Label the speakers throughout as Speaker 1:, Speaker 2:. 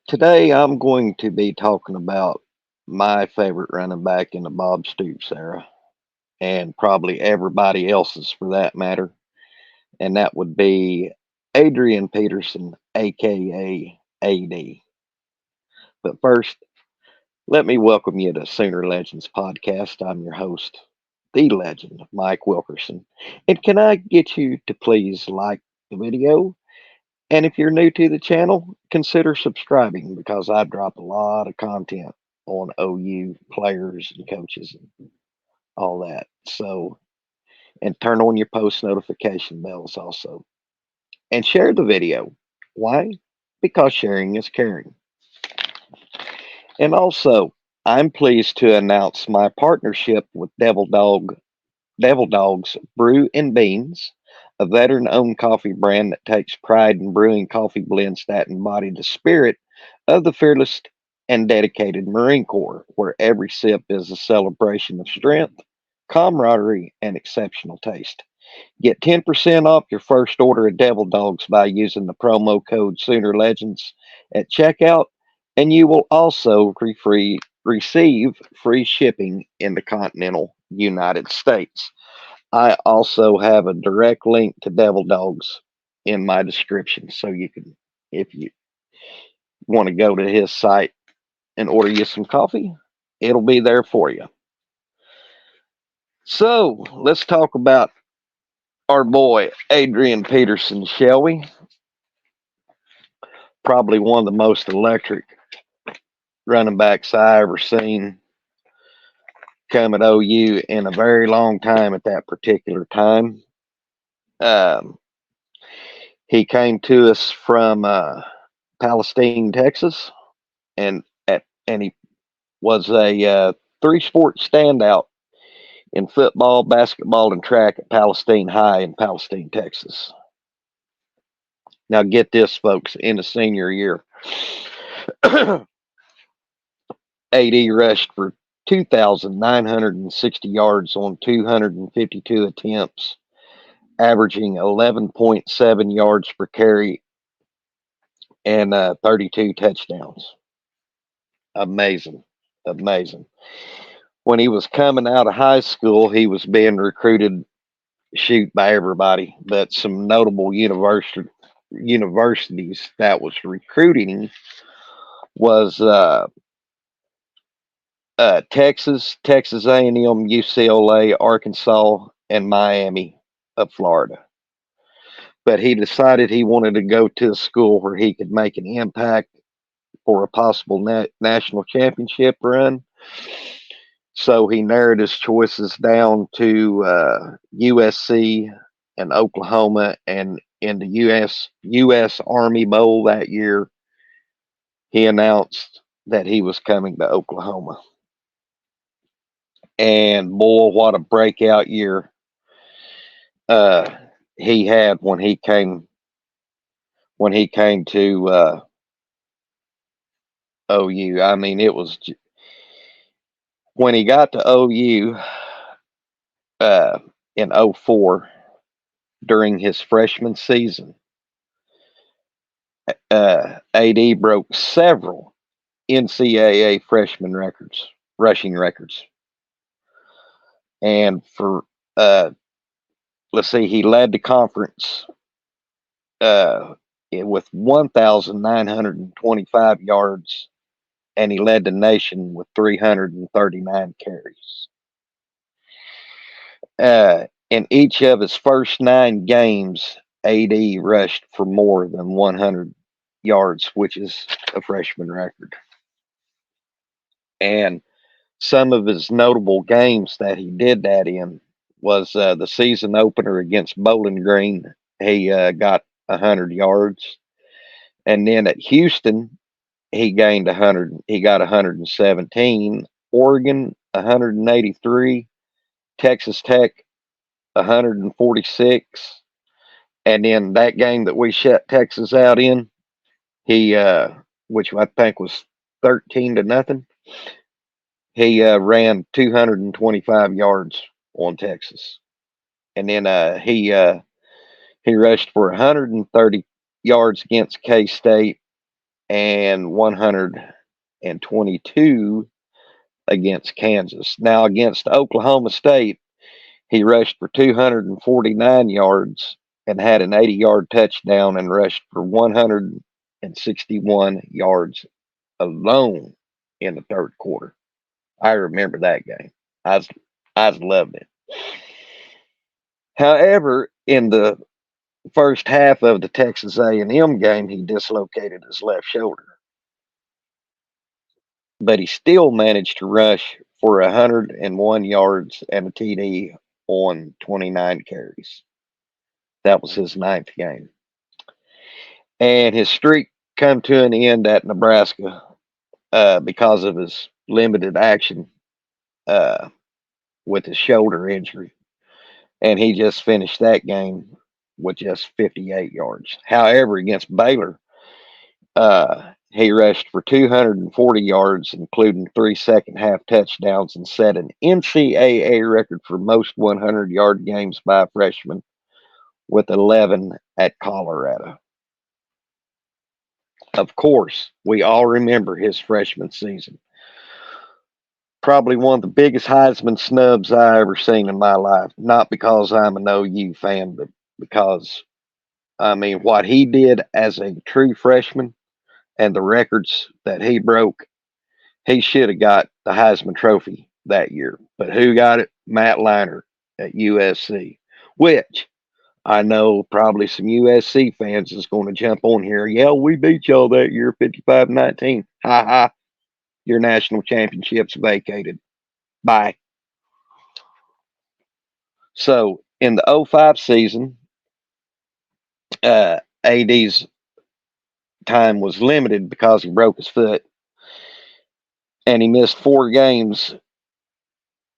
Speaker 1: Today, I'm going to be talking about my favorite running back in the Bob Stoops era, and probably everybody else's for that matter, and that would be Adrian Peterson, aka AD. But first, let me welcome you to Sooner Legends Podcast. I'm your host, the legend, Mike Wilkerson. And can I get you to please like the video? And if you're new to the channel, consider subscribing because I drop a lot of content on OU players and coaches and all that. So, and turn on your post notification bells also. And share the video. Why? Because sharing is caring. And also, I'm pleased to announce my partnership with Devil Dogs Brew and Beans, a veteran owned coffee brand that takes pride in brewing coffee blends that embody the spirit of the fearless and dedicated Marine Corps, where every sip is a celebration of strength, camaraderie, and exceptional taste. Get 10% off your first order of Devil Dogs by using the promo code Sooner Legends at checkout, and you will also receive free shipping in the continental United States. I also have a direct link to Devil Dogs in my description, so you can, if you want to go to his site and order you some coffee, it'll be there for you. So let's talk about our boy Adrian Peterson, shall we? Probably one of the most electric running backs I ever seen come at OU in a very long time at that particular time. Um, he came to us from Palestine, Texas, and he was a three sport standout in football, basketball, and track at Palestine High in Palestine, Texas. Now, get this, folks, in the senior year, AD rushed for 2,960 yards on 252 attempts, averaging 11.7 yards per carry and 32 touchdowns. Amazing. Amazing. When he was coming out of high school, he was being recruited shoot by everybody, but some notable universities that was recruiting him was Texas, Texas A&M, UCLA, Arkansas, and Miami of Florida. But he decided he wanted to go to a school where he could make an impact for a possible national championship run. So he narrowed his choices down to USC and Oklahoma, and in the U.S. Army Bowl that year, he announced that he was coming to Oklahoma. And boy, what a breakout year uh, he had when he came to OU. I mean, it was when he got to OU uh, in '04 during his freshman season. AD broke several NCAA freshman records, rushing records, and for uh, let's see, he led the conference uh, with 1,925 yards, and he led the nation with 339 carries. In each of his first 9 games, AD rushed for more than 100 yards, which is a freshman record. And some of his notable games that he did that in was the season opener against Bowling Green. He got 100 yards, and then at Houston, he gained 100. He got 117. Oregon 183. Texas Tech 146. And then that game that we shut Texas out in, he which I think was 13-0. He ran 225 yards on Texas, and then he rushed for 130 yards against K State and 122 against Kansas. Now, against Oklahoma State, he rushed for 249 yards and had an 80-yard touchdown and rushed for 161 yards alone in the third quarter. I remember that game. I loved it. However, in the first half of the Texas A&M game, he dislocated his left shoulder, but he still managed to rush for 101 yards and a TD on 29 carries. That was his ninth game. And his streak come to an end at Nebraska because of his limited action uh, with his shoulder injury. And he just finished that game with just 58 yards. However, against Baylor, he rushed for 240 yards, including 3 second half touchdowns, and set an NCAA record for most 100-yard games by a freshman with 11 at Colorado. Of course, we all remember his freshman season. Probably one of the biggest Heisman snubs I ever seen in my life. Not because I'm an OU fan, but because, I mean, what he did as a true freshman and the records that he broke, he should have got the Heisman Trophy that year. But who got it? Matt Leinart at USC, which I know probably some USC fans is going to jump on here. Yeah, we beat y'all that year, 55-19. Ha ha. Your national championship's vacated. Bye. So in the '05 season, AD's time was limited because he broke his foot and he missed 4 games.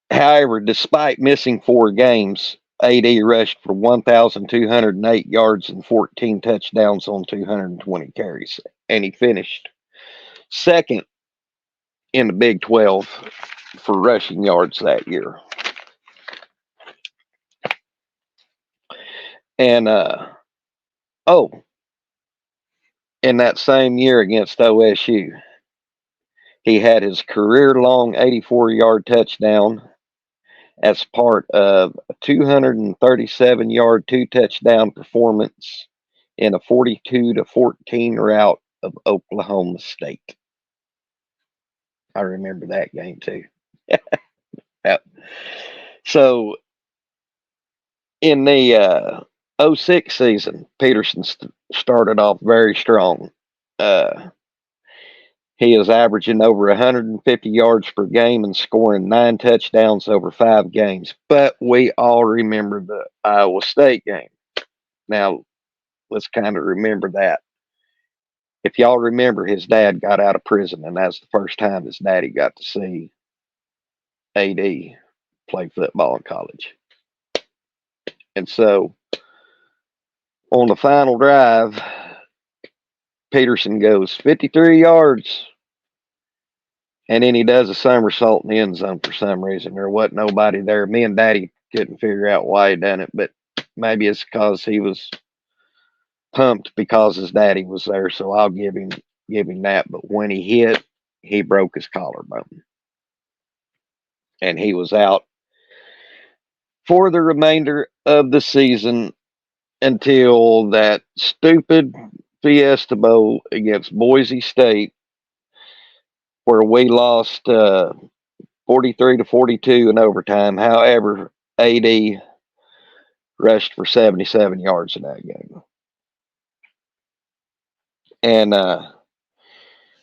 Speaker 1: However, despite missing 4 games, AD rushed for 1,208 yards and 14 touchdowns on 220 carries, and he finished second in the Big 12 for rushing yards that year. And in that same year against OSU, he had his career-long 84-yard touchdown as part of a 237-yard 2-touchdown performance in a 42-14 rout of Oklahoma State. I remember that game too. Yep. So in the '06 season, Peterson started off very strong. He is averaging over 150 yards per game and scoring 9 touchdowns over 5 games. But we all remember the Iowa State game. Now, let's kind of remember that. If y'all remember, his dad got out of prison, and that's the first time his daddy got to see AD play football in college. And so, on the final drive, Peterson goes 53 yards, and then he does a somersault in the end zone for some reason. There wasn't nobody there. Me and Daddy couldn't figure out why he done it, but maybe it's because he was pumped because his daddy was there. So I'll give him that. But when he hit, he broke his collarbone, and he was out for the remainder of the season until that stupid Fiesta Bowl against Boise State, where we lost 43-42 in overtime. However, AD rushed for 77 yards in that game. And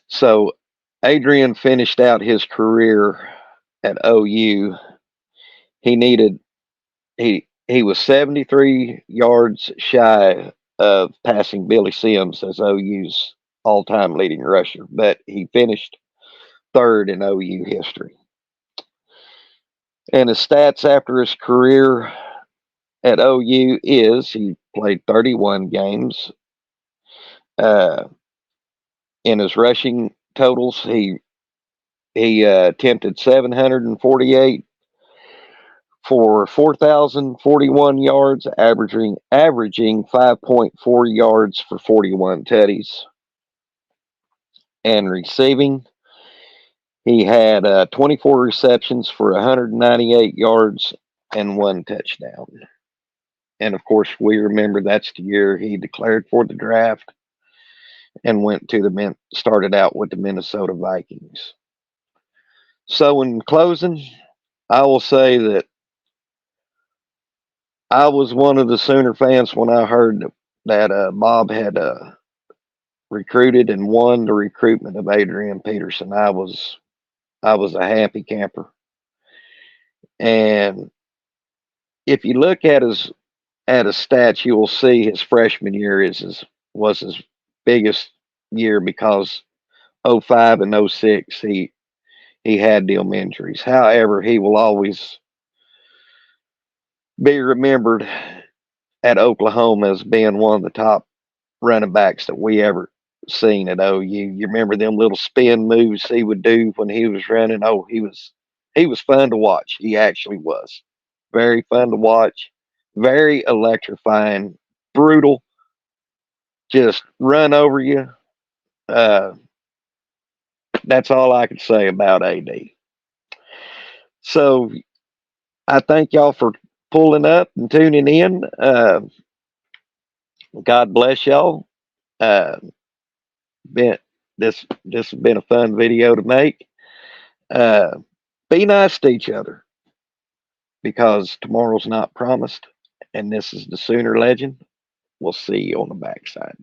Speaker 1: so Adrian finished out his career at OU. He was 73 yards shy of passing Billy Sims as OU's all-time leading rusher, but he finished third in OU history. And his stats after his career at OU is he played 31 games. In his rushing totals, he attempted 748 for 4,041 yards, averaging 5.4 yards for 41 tutties. And receiving, he had 24 receptions for 198 yards and 1 touchdown. And of course, we remember that's the year he declared for the draft and went to started out with the Minnesota Vikings. So, in closing, I will say that I was one of the Sooner fans when I heard that Bob had recruited and won the recruitment of Adrian Peterson. I was a happy camper. And if you look at his stats, you will see his freshman year was his biggest year because '05 and '06 he had them injuries. However, he will always be remembered at Oklahoma as being one of the top running backs that we ever seen at OU. You remember them little spin moves he would do when he was running? Oh, he was fun to watch. He actually was very fun to watch, very electrifying, brutal, just run over you. Uh, that's all I could say about AD. So I thank y'all for pulling up and tuning in. God bless y'all. Uh, been this has been a fun video to make. Uh, be nice to each other because tomorrow's not promised, and this is the Sooner legend. We'll see you on the backside.